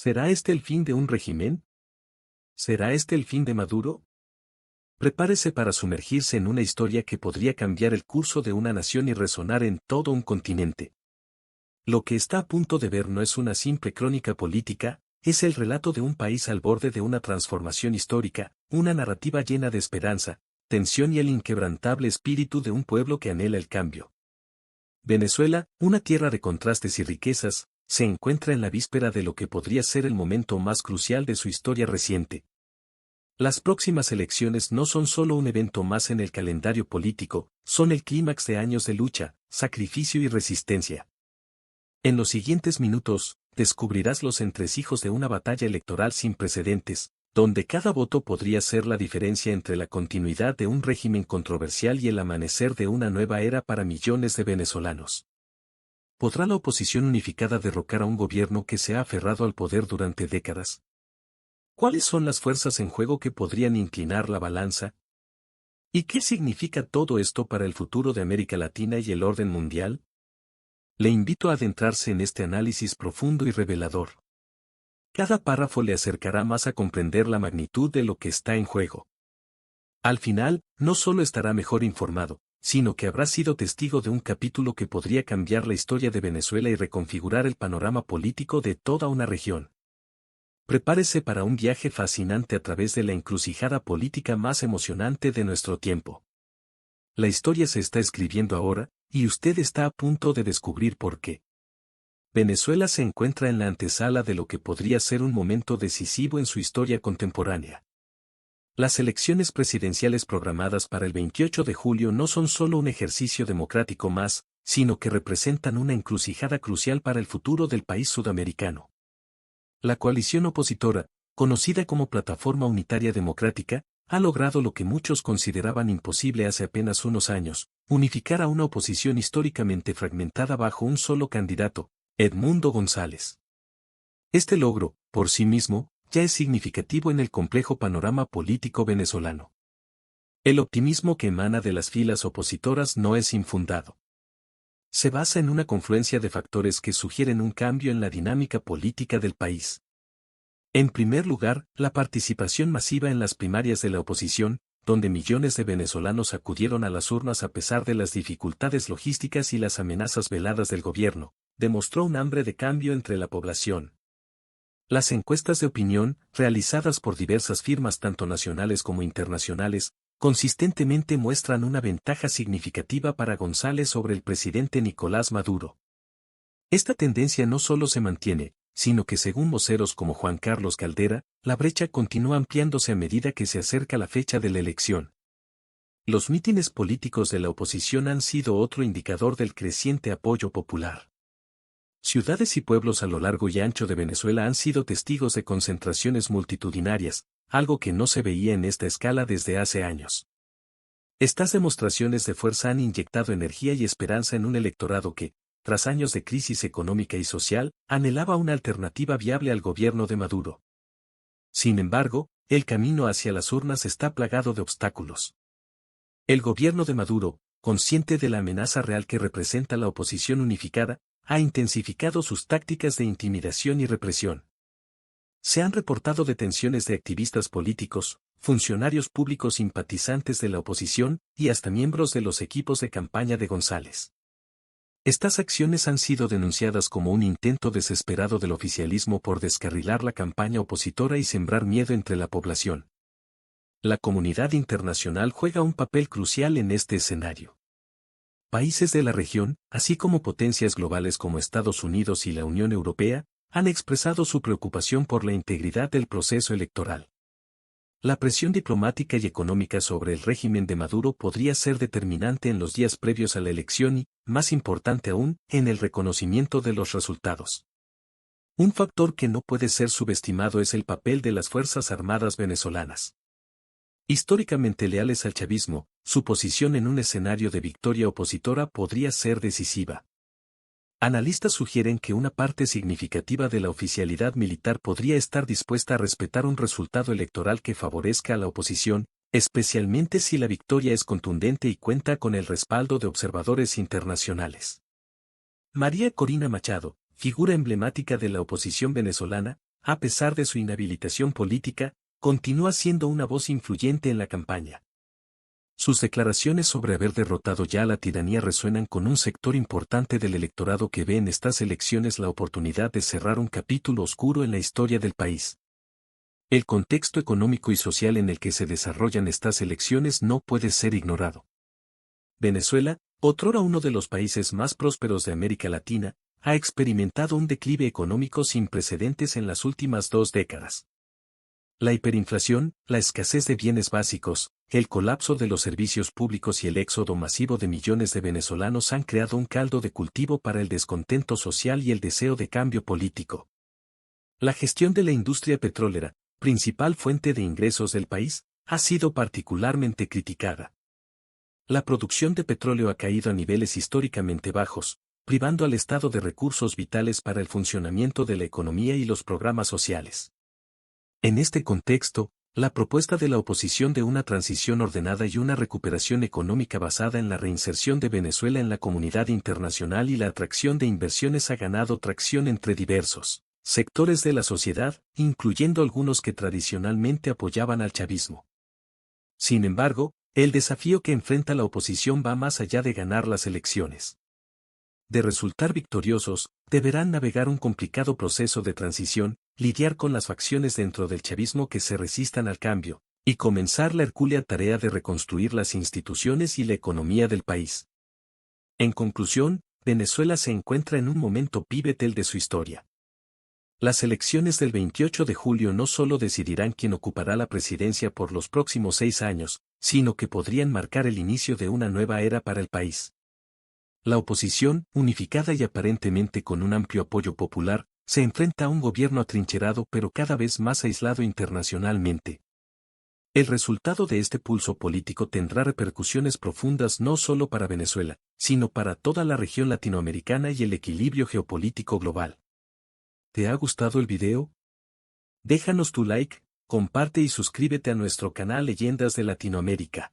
¿Será este el fin de un régimen? ¿Será este el fin de Maduro? Prepárese para sumergirse en una historia que podría cambiar el curso de una nación y resonar en todo un continente. Lo que está a punto de ver no es una simple crónica política, es el relato de un país al borde de una transformación histórica, una narrativa llena de esperanza, tensión y el inquebrantable espíritu de un pueblo que anhela el cambio. Venezuela, una tierra de contrastes y riquezas, se encuentra en la víspera de lo que podría ser el momento más crucial de su historia reciente. Las próximas elecciones no son solo un evento más en el calendario político, son el clímax de años de lucha, sacrificio y resistencia. En los siguientes minutos, descubrirás los entresijos de una batalla electoral sin precedentes, donde cada voto podría ser la diferencia entre la continuidad de un régimen controversial y el amanecer de una nueva era para millones de venezolanos. ¿Podrá la oposición unificada derrocar a un gobierno que se ha aferrado al poder durante décadas? ¿Cuáles son las fuerzas en juego que podrían inclinar la balanza? ¿Y qué significa todo esto para el futuro de América Latina y el orden mundial? Le invito a adentrarse en este análisis profundo y revelador. Cada párrafo le acercará más a comprender la magnitud de lo que está en juego. Al final, no solo estará mejor informado, sino que habrá sido testigo de un capítulo que podría cambiar la historia de Venezuela y reconfigurar el panorama político de toda una región. Prepárese para un viaje fascinante a través de la encrucijada política más emocionante de nuestro tiempo. La historia se está escribiendo ahora, y usted está a punto de descubrir por qué. Venezuela se encuentra en la antesala de lo que podría ser un momento decisivo en su historia contemporánea. Las elecciones presidenciales programadas para el 28 de julio no son solo un ejercicio democrático más, sino que representan una encrucijada crucial para el futuro del país sudamericano. La coalición opositora, conocida como Plataforma Unitaria Democrática, ha logrado lo que muchos consideraban imposible hace apenas unos años, unificar a una oposición históricamente fragmentada bajo un solo candidato, Edmundo González. Este logro, por sí mismo, ya es significativo en el complejo panorama político venezolano. El optimismo que emana de las filas opositoras no es infundado. Se basa en una confluencia de factores que sugieren un cambio en la dinámica política del país. En primer lugar, la participación masiva en las primarias de la oposición, donde millones de venezolanos acudieron a las urnas a pesar de las dificultades logísticas y las amenazas veladas del gobierno, demostró un hambre de cambio entre la población. Las encuestas de opinión, realizadas por diversas firmas tanto nacionales como internacionales, consistentemente muestran una ventaja significativa para González sobre el presidente Nicolás Maduro. Esta tendencia no solo se mantiene, sino que según voceros como Juan Carlos Caldera, la brecha continúa ampliándose a medida que se acerca la fecha de la elección. Los mítines políticos de la oposición han sido otro indicador del creciente apoyo popular. Ciudades y pueblos a lo largo y ancho de Venezuela han sido testigos de concentraciones multitudinarias, algo que no se veía en esta escala desde hace años. Estas demostraciones de fuerza han inyectado energía y esperanza en un electorado que, tras años de crisis económica y social, anhelaba una alternativa viable al gobierno de Maduro. Sin embargo, el camino hacia las urnas está plagado de obstáculos. El gobierno de Maduro, consciente de la amenaza real que representa la oposición unificada, ha intensificado sus tácticas de intimidación y represión. Se han reportado detenciones de activistas políticos, funcionarios públicos simpatizantes de la oposición y hasta miembros de los equipos de campaña de González. Estas acciones han sido denunciadas como un intento desesperado del oficialismo por descarrilar la campaña opositora y sembrar miedo entre la población. La comunidad internacional juega un papel crucial en este escenario. Países de la región, así como potencias globales como Estados Unidos y la Unión Europea, han expresado su preocupación por la integridad del proceso electoral. La presión diplomática y económica sobre el régimen de Maduro podría ser determinante en los días previos a la elección y, más importante aún, en el reconocimiento de los resultados. Un factor que no puede ser subestimado es el papel de las Fuerzas Armadas venezolanas. Históricamente leales al chavismo, su posición en un escenario de victoria opositora podría ser decisiva. Analistas sugieren que una parte significativa de la oficialidad militar podría estar dispuesta a respetar un resultado electoral que favorezca a la oposición, especialmente si la victoria es contundente y cuenta con el respaldo de observadores internacionales. María Corina Machado, figura emblemática de la oposición venezolana, a pesar de su inhabilitación política, continúa siendo una voz influyente en la campaña. Sus declaraciones sobre haber derrotado ya a la tiranía resuenan con un sector importante del electorado que ve en estas elecciones la oportunidad de cerrar un capítulo oscuro en la historia del país. El contexto económico y social en el que se desarrollan estas elecciones no puede ser ignorado. Venezuela, otrora uno de los países más prósperos de América Latina, ha experimentado un declive económico sin precedentes en las últimas 2 décadas. La hiperinflación, la escasez de bienes básicos, el colapso de los servicios públicos y el éxodo masivo de millones de venezolanos han creado un caldo de cultivo para el descontento social y el deseo de cambio político. La gestión de la industria petrolera, principal fuente de ingresos del país, ha sido particularmente criticada. La producción de petróleo ha caído a niveles históricamente bajos, privando al Estado de recursos vitales para el funcionamiento de la economía y los programas sociales. En este contexto, la propuesta de la oposición de una transición ordenada y una recuperación económica basada en la reinserción de Venezuela en la comunidad internacional y la atracción de inversiones ha ganado tracción entre diversos sectores de la sociedad, incluyendo algunos que tradicionalmente apoyaban al chavismo. Sin embargo, el desafío que enfrenta la oposición va más allá de ganar las elecciones. De resultar victoriosos, deberán navegar un complicado proceso de transición, lidiar con las facciones dentro del chavismo que se resistan al cambio, y comenzar la hercúlea tarea de reconstruir las instituciones y la economía del país. En conclusión, Venezuela se encuentra en un momento pivotal de su historia. Las elecciones del 28 de julio no solo decidirán quién ocupará la presidencia por los próximos 6 años, sino que podrían marcar el inicio de una nueva era para el país. La oposición, unificada y aparentemente con un amplio apoyo popular, se enfrenta a un gobierno atrincherado pero cada vez más aislado internacionalmente. El resultado de este pulso político tendrá repercusiones profundas no solo para Venezuela, sino para toda la región latinoamericana y el equilibrio geopolítico global. ¿Te ha gustado el video? Déjanos tu like, comparte y suscríbete a nuestro canal Leyendas de Latinoamérica.